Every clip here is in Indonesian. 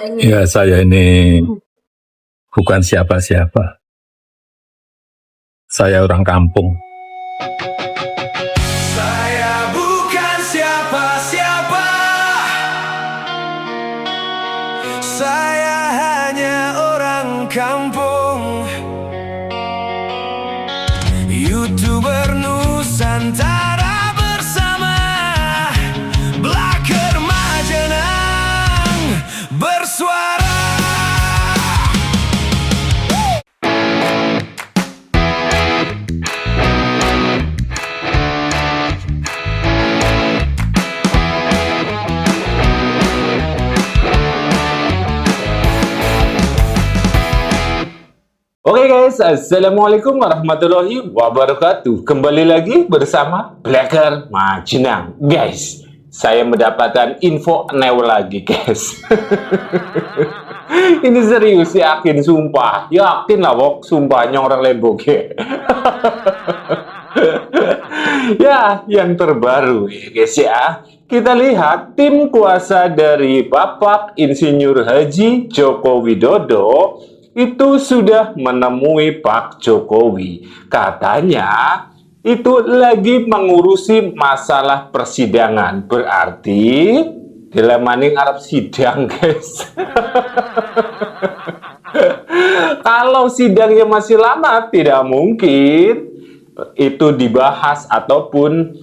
Ya, saya ini bukan siapa-siapa. Saya orang kampung. Saya bukan siapa-siapa. Saya hanya orang kampung. YouTuber Nusantara bersama Blaker Majenang bersuara. Oke guys, Assalamualaikum warahmatullahi wabarakatuh. Kembali lagi bersama Blaker Majenang. Guys, saya mendapatkan info new lagi guys. Ini serius, yakin sumpah. Yakin lah wok, sumpahnya orang lembok ya, yang terbaru ya guys ya. Kita lihat tim kuasa dari Bapak Insinyur Haji Joko Widodo itu sudah menemui Pak Jokowi. Katanya itu lagi mengurusi masalah persidangan. Berarti dilemaning Arab sidang guys. Kalau sidangnya masih lama, tidak mungkin itu dibahas ataupun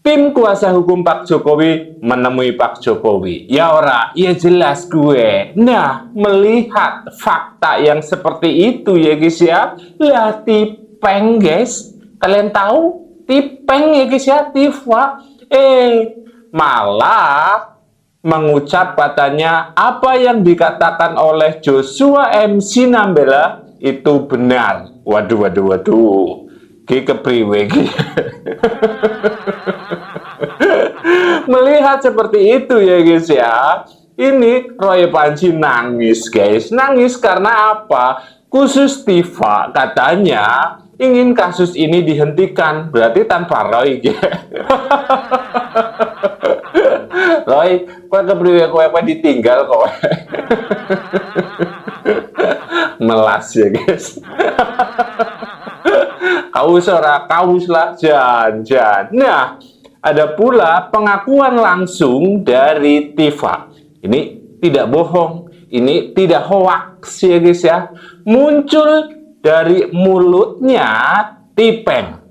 tim kuasa hukum Pak Jokowi menemui Pak Jokowi. Ya ora, ya jelas gue. Nah, melihat fakta yang seperti itu ya guys ya. Lah tipeng guys. Kalian tahu? Tipeng ya guys ya, Tifa. Malah mengucap katanya apa yang dikatakan oleh Joshua MC Nambela itu benar. Waduh. Kepriwe. Melihat seperti itu ya guys ya, ini Roy Panji nangis guys. Nangis karena apa? Khusus Tifa katanya ingin kasus ini dihentikan. Berarti tanpa Roy Roy, kok kepriwe kowe ditinggal kok. Melas ya guys. Kaus lah jan. Nah, ada pula pengakuan langsung dari Tifa. Ini tidak bohong, ini tidak hoax ya guys ya. Muncul dari mulutnya Tipeng.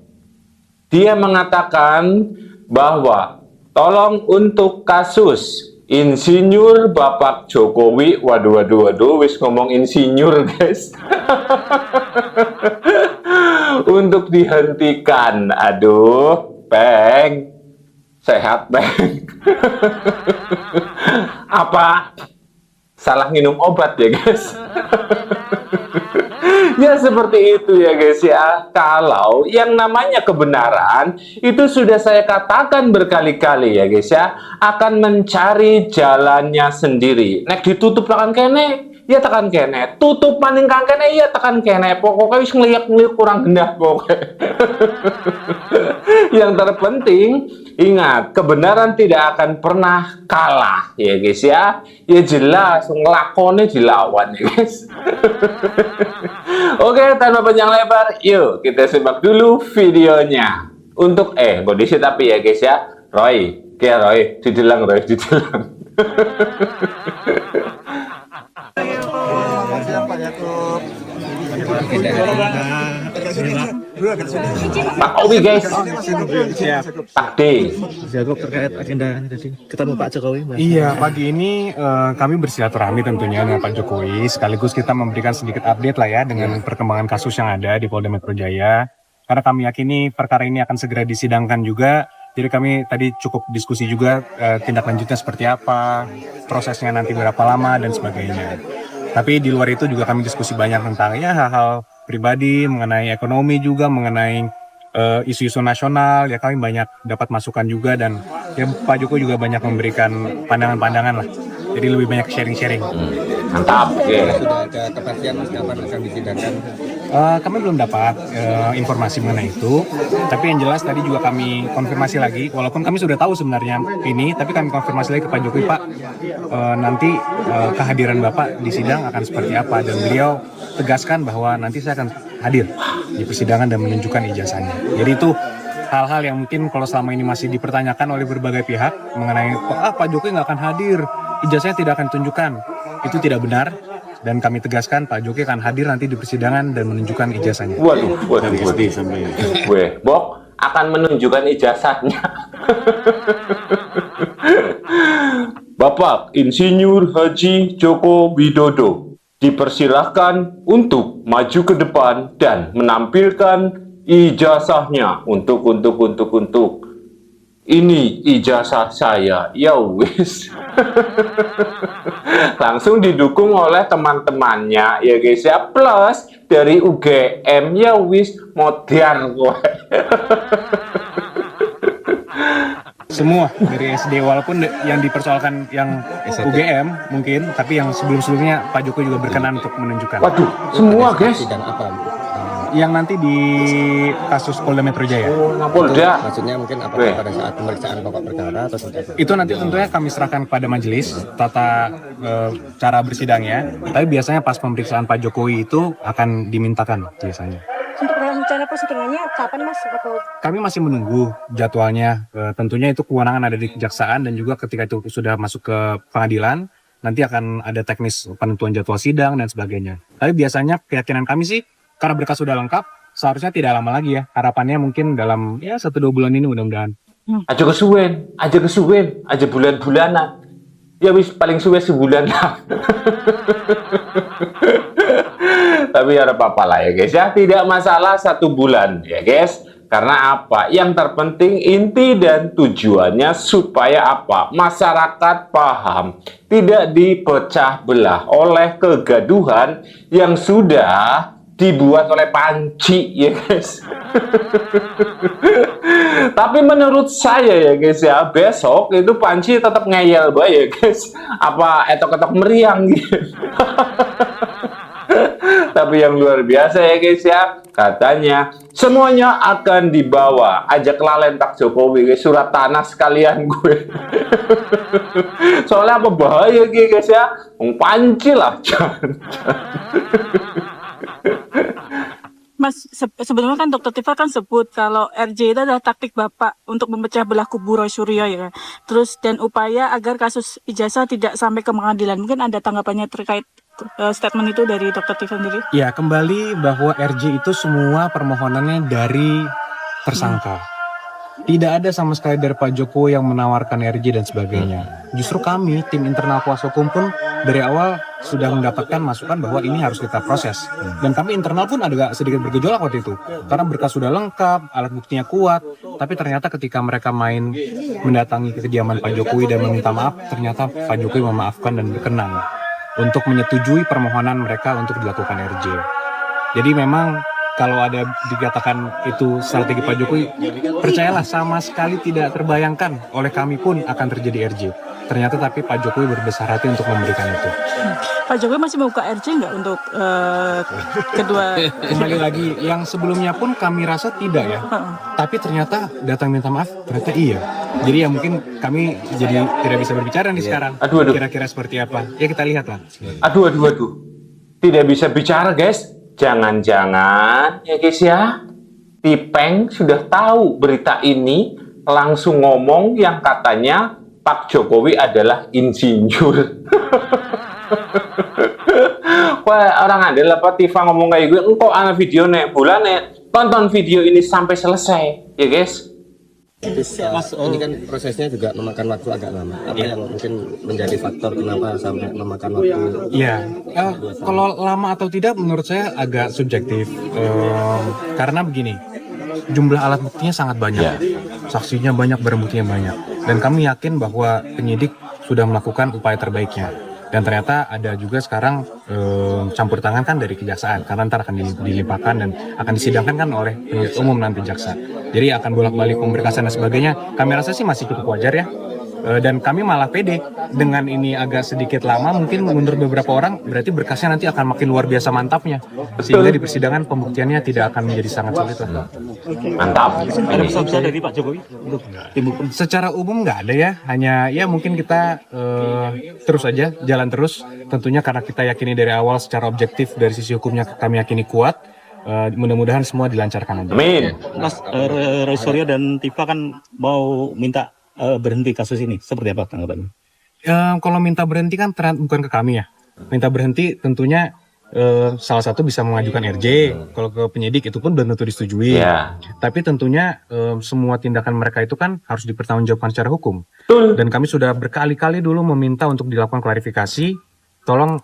Dia mengatakan bahwa tolong untuk kasus Insinyur Bapak Jokowi, waduh, wis ngomong insinyur guys. Untuk dihentikan. Aduh, Peng. Sehat, Peng. Apa salah minum obat ya, guys? Ya seperti itu ya guys ya. Kalau yang namanya kebenaran itu sudah saya katakan berkali-kali ya guys ya, akan mencari jalannya sendiri. Nek ditutup tekan kene, ya tekan kene. Tutup maning kang kene, ya tekan kene. Pokoknya wis ngeliak-ngeliak kurang gendah pokoknya. Yang terpenting ingat, kebenaran tidak akan pernah kalah ya guys ya. Ya jelas ngelakone dilawan ya guys. Oke, tanpa panjang lebar, yuk kita simak dulu videonya. Untuk kondisi tapi ya guys ya, Roy, didelang. Pak Owi guys, Pak D. Jakob terkait agenda tadi ketemu Pak Jokowi. Iya, pagi ini kami bersilaturahmi tentunya dengan Pak Jokowi, sekaligus kita memberikan sedikit update lah ya dengan perkembangan kasus yang ada di Polda Metro Jaya. Karena kami yakini perkara ini akan segera disidangkan juga. Jadi kami tadi cukup diskusi juga tindak lanjutnya seperti apa, prosesnya nanti berapa lama dan sebagainya. Tapi di luar itu juga kami diskusi banyak tentang ya hal-hal pribadi, mengenai ekonomi juga, mengenai isu-isu nasional. Ya kami banyak dapat masukan juga dan ya Pak Jokowi juga banyak memberikan pandangan-pandangan lah. Jadi lebih banyak sharing-sharing. Mantap. Sudah ada kepastian mas kapan akan disidangkan? Kami belum dapat informasi mengenai itu, tapi yang jelas tadi juga kami konfirmasi lagi, walaupun kami sudah tahu sebenarnya ini, tapi kami konfirmasi lagi ke Pak Jokowi, Pak, nanti kehadiran Bapak di sidang akan seperti apa, dan beliau tegaskan bahwa nanti saya akan hadir di persidangan dan menunjukkan ijazahnya. Jadi itu hal-hal yang mungkin kalau selama ini masih dipertanyakan oleh berbagai pihak mengenai Pak Jokowi nggak akan hadir, ijazahnya tidak akan ditunjukkan, itu tidak benar. Dan kami tegaskan Pak Jokowi akan hadir nanti di persidangan dan menunjukkan ijazahnya. Waduh. Gue, Bok akan menunjukkan ijazahnya. Bapak Insinyur Haji Joko Widodo dipersilahkan untuk maju ke depan dan menampilkan ijazahnya untuk. Ini ijazah saya, ya wis. Langsung didukung oleh teman-temannya, ya guys ya. Plus dari UGM, ya wis, modern gue. Semua dari SD, walaupun yang dipersoalkan yang UGM mungkin, tapi yang sebelum-sebelumnya Pak Jokowi juga berkenan untuk menunjukkan. Waduh, semua guys. Sidang apa? Yang nanti di kasus Polda Metro Jaya. Polda. Maksudnya mungkin apakah pada saat pemeriksaan pokok perkara atau seperti apa? Itu nanti tentunya kami serahkan kepada majelis tata cara bersidangnya. Tapi biasanya pas pemeriksaan Pak Jokowi itu akan dimintakan biasanya. Untuk rencana persidangannya kapan Mas? Atau Kami masih menunggu jadwalnya. Tentunya itu kewenangan ada di kejaksaan, dan juga ketika itu sudah masuk ke pengadilan, nanti akan ada teknis penentuan jadwal sidang dan sebagainya. Tapi biasanya keyakinan kami sih, karena berkas sudah lengkap, seharusnya tidak lama lagi ya. Harapannya mungkin dalam 1-2 bulan ini mudah-mudahan. Aja kesuwen, aja bulan-bulanan. Ya wis paling suwe sebulan lah. Tapi ada apa-apa lah ya guys ya. Tidak masalah 1 bulan ya guys. Karena apa? Yang terpenting inti dan tujuannya supaya apa? Masyarakat paham. Tidak dipecah belah oleh kegaduhan yang sudah dibuat oleh Panci ya guys. Tapi menurut saya ya guys ya, besok itu Panci tetap ngeyel bae ya guys. Apa etok-etok meriang gitu. Tapi yang luar biasa ya guys ya, katanya semuanya akan dibawa. Ajak lalen Pak Jokowi guys, surat tanah sekalian gue. Soalnya apa bahaya guys ya, Panci lah. Mas, sebelumnya kan Dr. Tifa kan sebut kalau RJ itu adalah taktik Bapak untuk memecah belah kubu Roy Suryo ya. Terus dan upaya agar kasus ijazah tidak sampai ke pengadilan. Mungkin ada tanggapannya terkait statement itu dari Dr. Tifa sendiri? Ya, kembali bahwa RJ itu semua permohonannya dari tersangka. Tidak ada sama sekali dari Pak Jokowi yang menawarkan RJ dan sebagainya. Justru kami, tim internal kuasa hukum pun dari awal sudah mendapatkan masukan bahwa ini harus kita proses. Dan kami internal pun agak sedikit bergejolak waktu itu. Karena berkas sudah lengkap, alat buktinya kuat. Tapi ternyata ketika mereka main mendatangi kediaman Pak Jokowi dan meminta maaf, ternyata Pak Jokowi memaafkan dan berkenan untuk menyetujui permohonan mereka untuk dilakukan RJ. Jadi memang kalau ada dikatakan itu strategi Pak Jokowi, percayalah sama sekali tidak terbayangkan oleh kami pun akan terjadi RJ. Ternyata tapi Pak Jokowi berbesar hati untuk memberikan itu. Pak Jokowi masih membuka RJ nggak untuk kedua? Kembali lagi, yang sebelumnya pun kami rasa tidak ya. Tapi ternyata datang minta maaf, ternyata iya. Jadi ya mungkin kami jadi tidak bisa berbicara nih sekarang. Aduh. Kira-kira seperti apa? Ya kita lihat lah. Aduh. Tidak bisa bicara guys. Jangan-jangan ya guys ya, Tipeng sudah tahu berita ini, langsung ngomong yang katanya Pak Jokowi adalah insinyur. Wah, orang ada apa Tifa ngomong kayak gue, engkau anak video nek bulan nek tonton video ini sampai selesai ya guys. Ini kan prosesnya juga memakan waktu agak lama. Apa yang mungkin menjadi faktor kenapa sampai memakan waktu? Iya, kalau lama atau tidak menurut saya agak subjektif. Karena begini, jumlah alat buktinya sangat banyak, saksinya banyak, barang buktinya banyak. Dan kami yakin bahwa penyidik sudah melakukan upaya terbaiknya. Dan ternyata ada juga sekarang campur tangan kan dari kejaksaan, karena ntar akan dilimpahkan dan akan disidangkan kan oleh penuntut umum nanti jaksa. Jadi akan bolak-balik pemberkasan dan sebagainya. Kami rasa sih masih cukup wajar ya. Dan kami malah pede dengan ini agak sedikit lama, mungkin menurut beberapa orang berarti berkasnya nanti akan makin luar biasa mantapnya, sehingga di persidangan pembuktiannya tidak akan menjadi sangat sulit lah. Mantap. Ada pesan-pesan dari Pak Jokowi untuk tim hukum? Secara umum nggak ada ya, hanya ya mungkin kita terus aja jalan terus. Tentunya karena kita yakini dari awal secara objektif dari sisi hukumnya kami yakini kuat. Mudah-mudahan semua dilancarkan aja. Amin. Mas, Roy Suryo dan Tifa kan mau minta berhenti kasus ini. Seperti apa tanggapannya? Kalau minta berhenti kan bukan ke kami ya. Minta berhenti tentunya salah satu bisa mengajukan RJ. Kalau ke penyidik itu pun belum tentu disetujui. Ya. Tapi tentunya semua tindakan mereka itu kan harus dipertanggungjawabkan secara hukum. Betul. Dan kami sudah berkali-kali dulu meminta untuk dilakukan klarifikasi. Tolong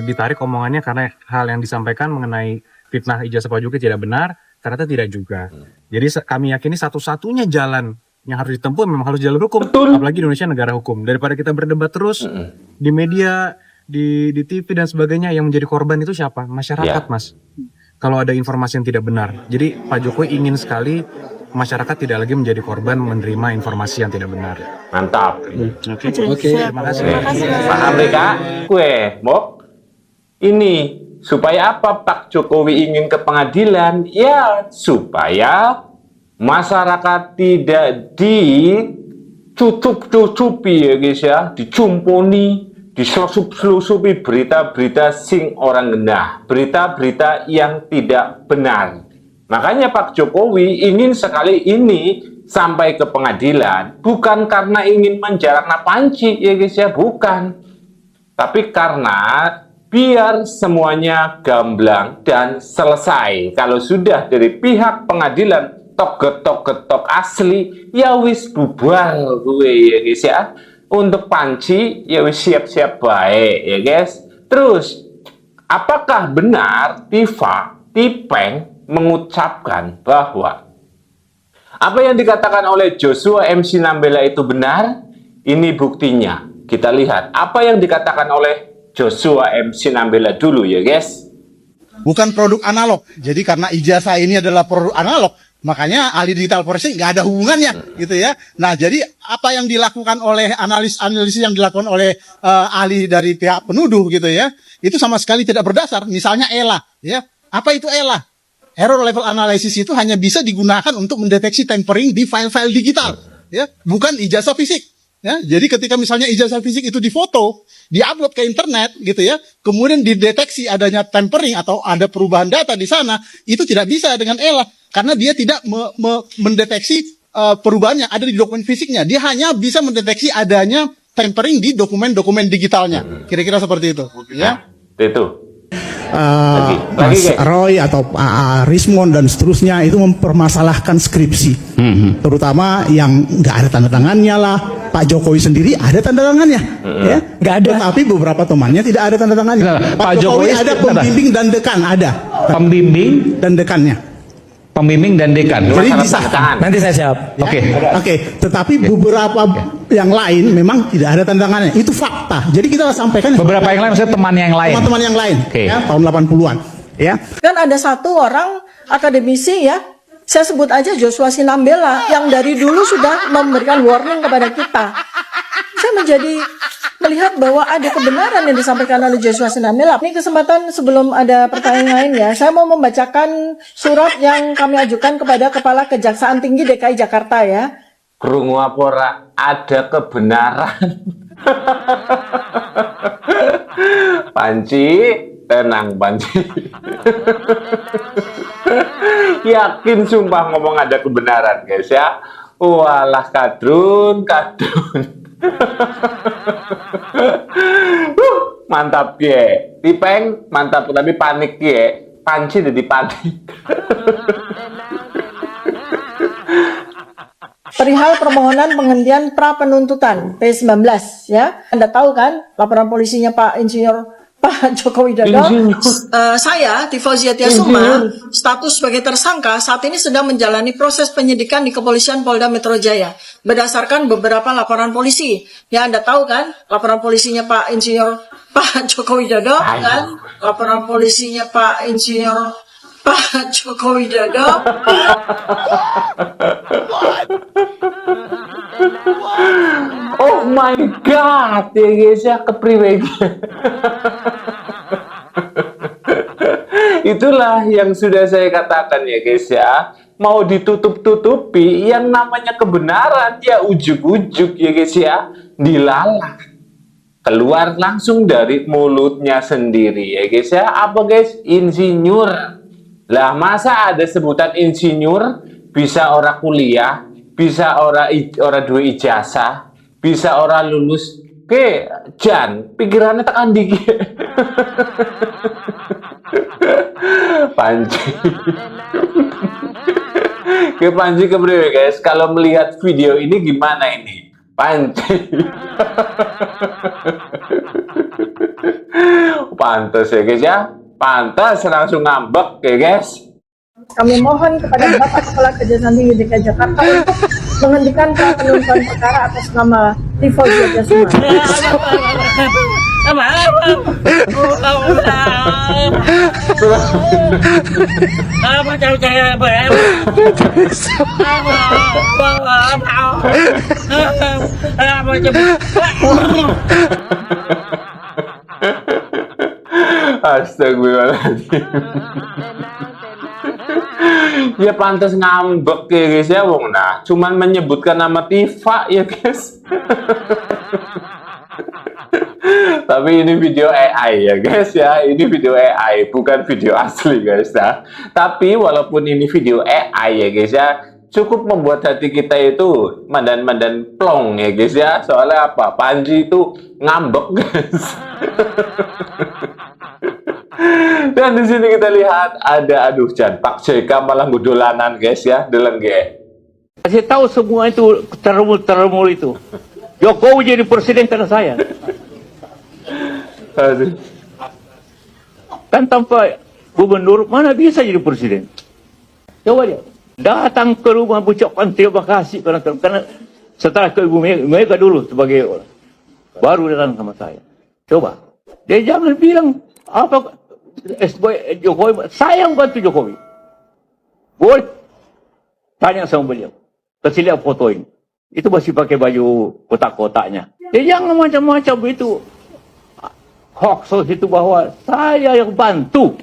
ditarik omongannya karena hal yang disampaikan mengenai fitnah ijazah Pak Jokowi tidak benar. Ternyata tidak juga. Jadi kami yakini satu-satunya jalan yang harus ditempuh memang harus jalur hukum. Betul. Apalagi Indonesia negara hukum. Daripada kita berdebat terus di media, di TV dan sebagainya, yang menjadi korban itu siapa? Masyarakat, Ya. Mas. Kalau ada informasi yang tidak benar. Jadi Pak Jokowi ingin sekali masyarakat tidak lagi menjadi korban menerima informasi yang tidak benar. Mantap. Oke. Terima kasih. Paham deh Kak? Kue, Mok. Ini supaya apa Pak Jokowi ingin ke pengadilan? Ya, supaya masyarakat tidak dicucup-cucupi ya guys ya, dicumpuni, diselusup-selusupi berita-berita sing orang genah, berita-berita yang tidak benar. Makanya Pak Jokowi ingin sekali ini sampai ke pengadilan, bukan karena ingin menjarakna panci ya guys ya, bukan. Tapi karena biar semuanya gamblang dan selesai. Kalau sudah dari pihak pengadilan tok getok asli, ya wis bubar gue ya guys ya. Untuk panci ya wis siap-siap baik ya guys. Terus apakah benar Tipeng mengucapkan bahwa apa yang dikatakan oleh Joshua MC Nambela itu benar? Ini buktinya. Kita lihat apa yang dikatakan oleh Joshua MC Nambela dulu ya guys. Bukan produk analog. Jadi karena ijazah ini adalah produk analog, makanya ahli digital forensik nggak ada hubungannya, gitu ya. Nah, jadi apa yang dilakukan oleh analisis yang dilakukan oleh ahli dari pihak penuduh, gitu ya, itu sama sekali tidak berdasar. Misalnya ELA, ya, apa itu ELA? Error level analysis itu hanya bisa digunakan untuk mendeteksi tampering di file-file digital, ya, bukan ijazah fisik. Ya, jadi ketika misalnya ijazah fisik itu difoto, diupload ke internet, gitu ya, kemudian dideteksi adanya tampering atau ada perubahan data di sana, itu tidak bisa dengan ELA. Karena dia tidak mendeteksi perubahan yang ada di dokumen fisiknya. Dia hanya bisa mendeteksi adanya tampering di dokumen-dokumen digitalnya. Kira-kira seperti itu. Ya. Itu. Mas Roy atau Rismon dan seterusnya itu mempermasalahkan skripsi. Terutama yang nggak ada tanda tangannya lah. Pak Jokowi sendiri ada tanda tangannya. Ya? Nggak ada. Tapi beberapa temannya tidak ada tanda tangannya. Pak Jokowi ada pembimbing dan dekan, ada. Pembimbing dan dekannya. Pembimbing dan dekan. Jadi disahkan. Nanti saya siap. Oke. Tetapi beberapa yang lain memang tidak ada tanda tangannya. Itu fakta. Jadi kita sampaikan. Beberapa yang lain maksudnya teman yang lain. Teman-teman yang lain. Ya, tahun 80-an. Ya. Kan ada satu orang akademisi ya, saya sebut aja Joshua Sinambela yang dari dulu sudah memberikan warning kepada kita. Saya melihat bahwa ada kebenaran yang disampaikan oleh Joshua Sinambela. Ini kesempatan sebelum ada pertanyaan lain ya, saya mau membacakan surat yang kami ajukan kepada Kepala Kejaksaan Tinggi DKI Jakarta ya. Krungu apa ora ada kebenaran. Panci, tenang Panci. Yakin sumpah ngomong ada kebenaran guys ya. Walah kadrun. Mantap ye. Tipeng mantap tapi panik ye. Panci jadi panik. Perihal permohonan penghentian pra penuntutan P19 ya. Anda tahu kan laporan polisinya Pak Insinyur Pak Joko Widodo. Saya Tifa Ziatiasuma status sebagai tersangka saat ini sedang menjalani proses penyidikan di Kepolisian Polda Metro Jaya berdasarkan beberapa laporan polisi. Ya Anda tahu kan laporan polisinya Pak Insinyur Pak Joko Widodo kan, laporan polisinya Pak Insinyur Pak Joko Widodo. Oh my god ya guys ya, kepriwe. Itulah yang sudah saya katakan ya guys ya. Mau ditutup-tutupi yang namanya kebenaran ya ujuk-ujuk ya guys ya, dilalah. Keluar langsung dari mulutnya sendiri ya guys ya. Apa guys? Insinyur. Lah masa ada sebutan insinyur, bisa orang kuliah, bisa orang dua ijazah, bisa orang lulus ke Jan, pikirannya tekan dikit. Panji. Ke Panji kepriwe guys, kalau melihat video ini gimana ini? Panji. Pantas ya guys ya. Pantas langsung ngambek ya guys. Kami mohon kepada Bapak Kepala Kejaksaan Tinggi DKI Jakarta untuk menghentikan penuntutan perkara atas nama Tivo Ziatiasuma. Astagfirullahaladzim. Ya pantas ngambek ya guys ya wong, nah cuman menyebutkan nama Tifa ya guys. Tapi ini video AI ya guys ya, ini video AI bukan video asli guys ya. Tapi walaupun ini video AI ya guys ya, cukup membuat hati kita itu mandan-mandan plong ya guys ya. Soalnya apa? Panji itu ngambek guys. Dan di sini kita lihat ada Jan Pak JK malah ngudolanan guys ya, delengge. Saya tahu semua itu termul itu. Jokowi jadi presiden karena saya. Aduh. Kan tanpa gubernur mana bisa jadi presiden? Coba dia datang ke rumah ucapkan terima kasih karena setelah ke Ibu Mega dulu sebagai baru datang sama saya. Coba dia jangan bilang apa Jokowi, saya yang bantu Jokowi. Boleh tanya sama beliau. Kasih lihat foto ini. Itu masih pakai baju kotak-kotaknya. Dia jangan macam-macam itu. Hoax itu bahwa saya yang bantu,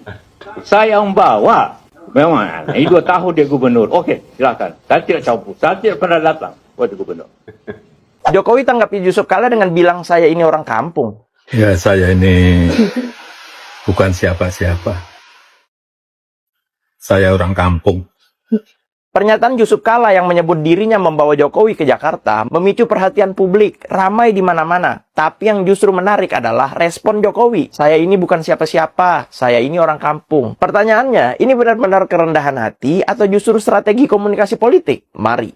saya yang bawa. Memang ini 2 tahun dia gubernur. Oke, silakan. Saya tidak campur. Saya tidak pernah datang buat gubernur. Jokowi tanggapi Yusuf Kala dengan bilang saya ini orang kampung. Ya saya ini bukan siapa-siapa. Saya orang kampung. Pernyataan Yusuf Kala yang menyebut dirinya membawa Jokowi ke Jakarta memicu perhatian publik, ramai di mana-mana. Tapi yang justru menarik adalah respon Jokowi. Saya ini bukan siapa-siapa, saya ini orang kampung. Pertanyaannya, ini benar-benar kerendahan hati atau justru strategi komunikasi politik? Mari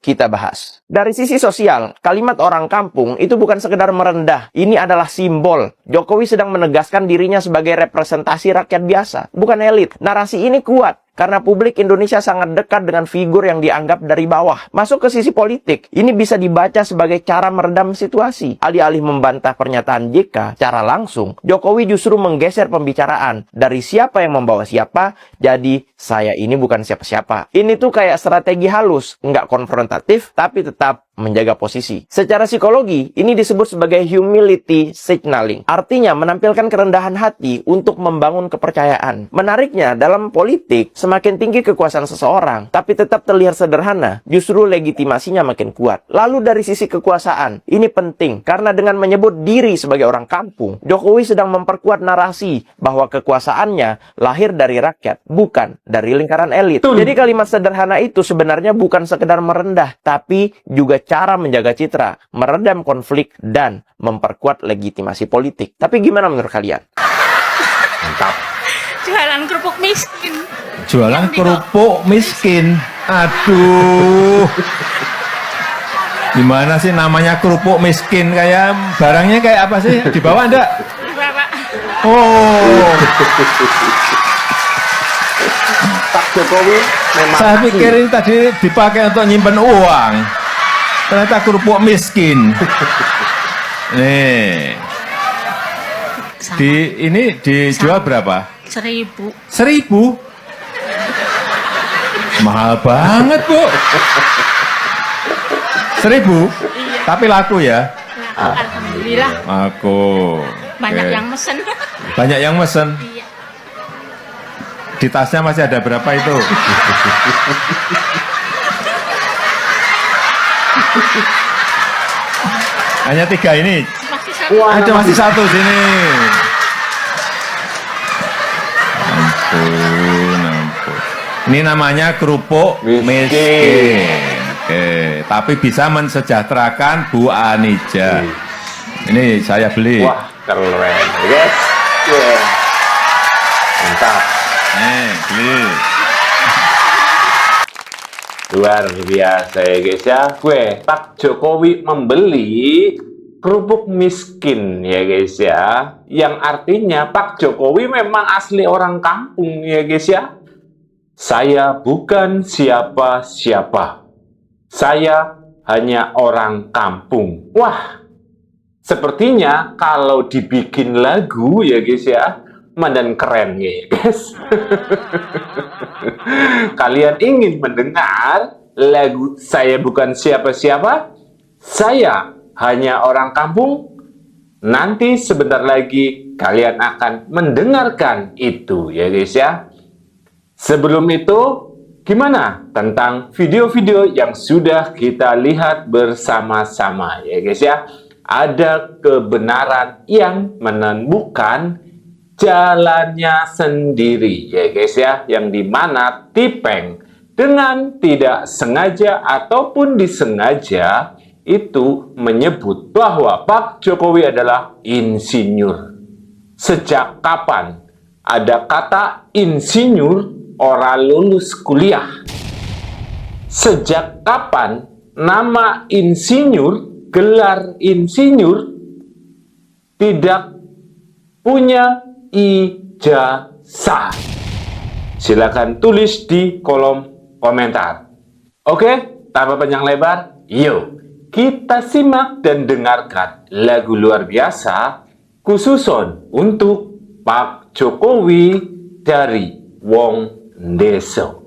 kita bahas. Dari sisi sosial, kalimat orang kampung itu bukan sekedar merendah. Ini adalah simbol. Jokowi sedang menegaskan dirinya sebagai representasi rakyat biasa, bukan elit. Narasi ini kuat karena publik Indonesia sangat dekat dengan figur yang dianggap dari bawah. Masuk ke sisi politik, ini bisa dibaca sebagai cara meredam situasi. Alih-alih membantah pernyataan JK secara langsung, Jokowi justru menggeser pembicaraan dari siapa yang membawa siapa, jadi saya ini bukan siapa-siapa. Ini tuh kayak strategi halus, nggak konfrontatif, tapi tetap menjaga posisi. Secara psikologi, ini disebut sebagai humility signaling. Artinya menampilkan kerendahan hati untuk membangun kepercayaan. Menariknya, dalam politik, semakin tinggi kekuasaan seseorang, tapi tetap terlihat sederhana, justru legitimasinya makin kuat. Lalu dari sisi kekuasaan, ini penting, karena dengan menyebut diri sebagai orang kampung, Jokowi sedang memperkuat narasi bahwa kekuasaannya lahir dari rakyat, bukan dari lingkaran elit. Jadi kalimat sederhana itu sebenarnya bukan sekedar merendah, tapi juga cara menjaga citra, meredam konflik, dan memperkuat legitimasi politik. Tapi gimana menurut kalian? Mantap. Jualan kerupuk miskin. Jualan kerupuk miskin. Aduh. Gimana sih namanya kerupuk miskin? Kayak barangnya kayak apa sih? Di bawah enggak? Di bawah. Oh. Pak Jokowi memang Saya pikir ini tadi dipakai untuk nyimpen uang. Ternyata kerupuk miskin. Nih. Ini dijual berapa? 1.000. 1.000? Mahal banget, Bu. 1.000? Tapi laku ya? Alhamdulillah. Aku. Banyak yang mesen. Banyak yang mesen? Iya. Di tasnya masih ada berapa itu? Hanya 3 ini? Masih satu. Ada masih 1 sini. Ampun, ampun. Ini namanya kerupuk miskin. Oke, tapi bisa mensejahterakan Bu Anija. Ini saya beli. Wah, keren. Yes. Yeah. Mantap. Beli. Luar biasa ya guys ya. Pak Jokowi membeli kerupuk miskin ya guys ya. Yang artinya Pak Jokowi memang asli orang kampung ya guys ya. Saya bukan siapa-siapa. Saya hanya orang kampung. Wah, sepertinya kalau dibikin lagu ya guys ya, mandan keren ya guys. Kalian ingin mendengar lagu Saya Bukan Siapa-Siapa? Saya Hanya Orang Kampung? Nanti sebentar lagi kalian akan mendengarkan itu ya guys ya. Sebelum itu, gimana tentang video-video yang sudah kita lihat bersama-sama ya guys ya? Ada kebenaran yang menemukan jalannya sendiri ya guys ya, yang dimana Tipeng dengan tidak sengaja ataupun disengaja itu menyebut bahwa Pak Jokowi adalah insinyur. Sejak kapan ada kata insinyur orang lulus kuliah? Sejak kapan nama insinyur, gelar insinyur tidak punya ijazah? Silakan tulis di kolom komentar. Oke, tanpa panjang lebar, yuk kita simak dan dengarkan lagu luar biasa khususon untuk Pak Jokowi dari Wong Deso.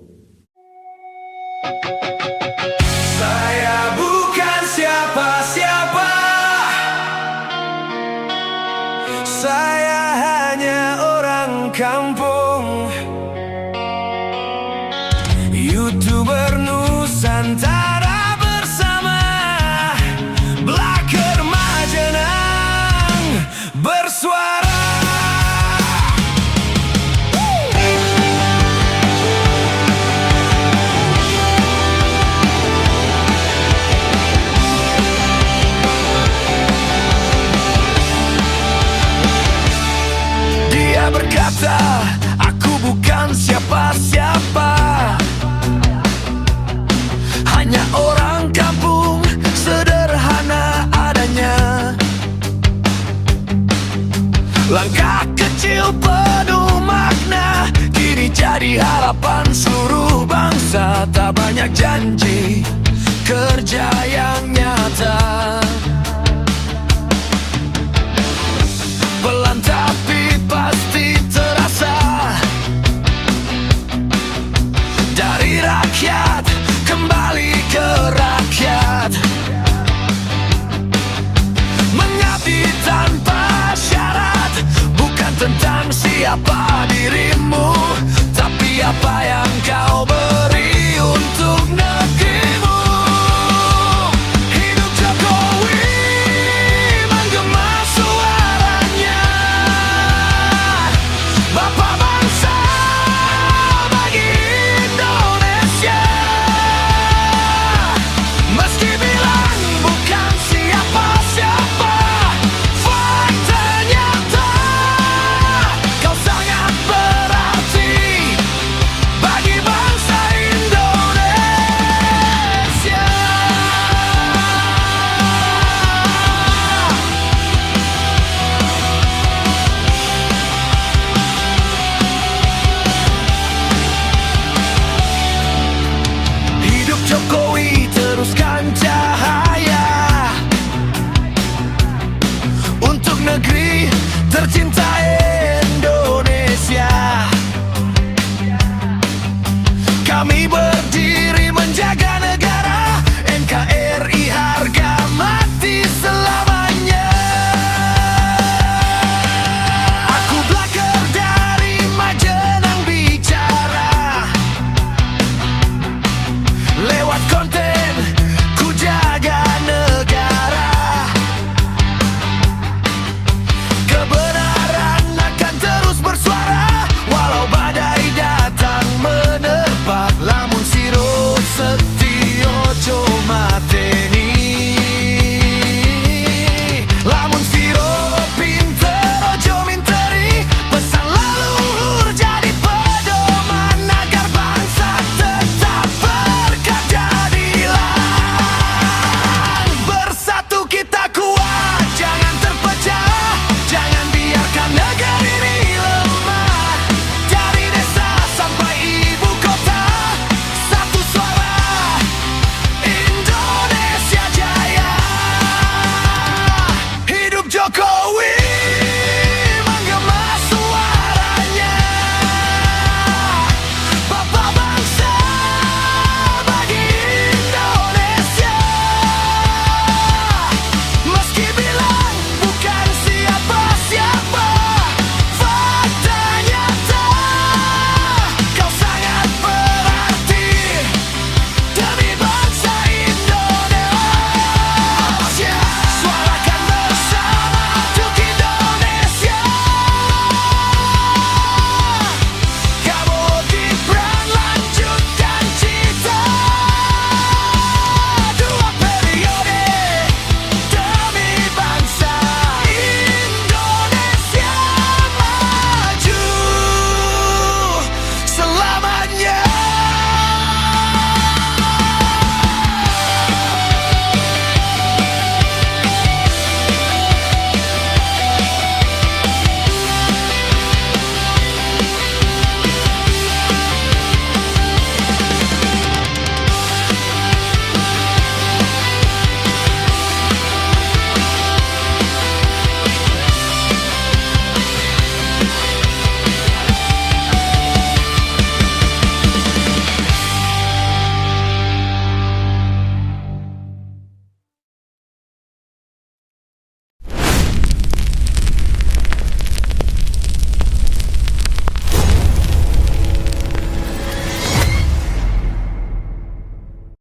Saya bukan siapa-siapa. Saya hanya orang kampung. YouTuber Nusantara bersama Blacker Majenang bersuara. Dia berkata, aku bukan siapa-siapa, hanya orang kampung sederhana adanya. Langkah kecil penuh makna, kini jadi harapan seluruh bangsa. Tak banyak janji, kerja yang nyata. Pelan tapi pasti terasa, dari rakyat kembali ke rakyat. Mengabdi tanpa syarat, bukan tentang siapa dirimu, tapi apa yang kau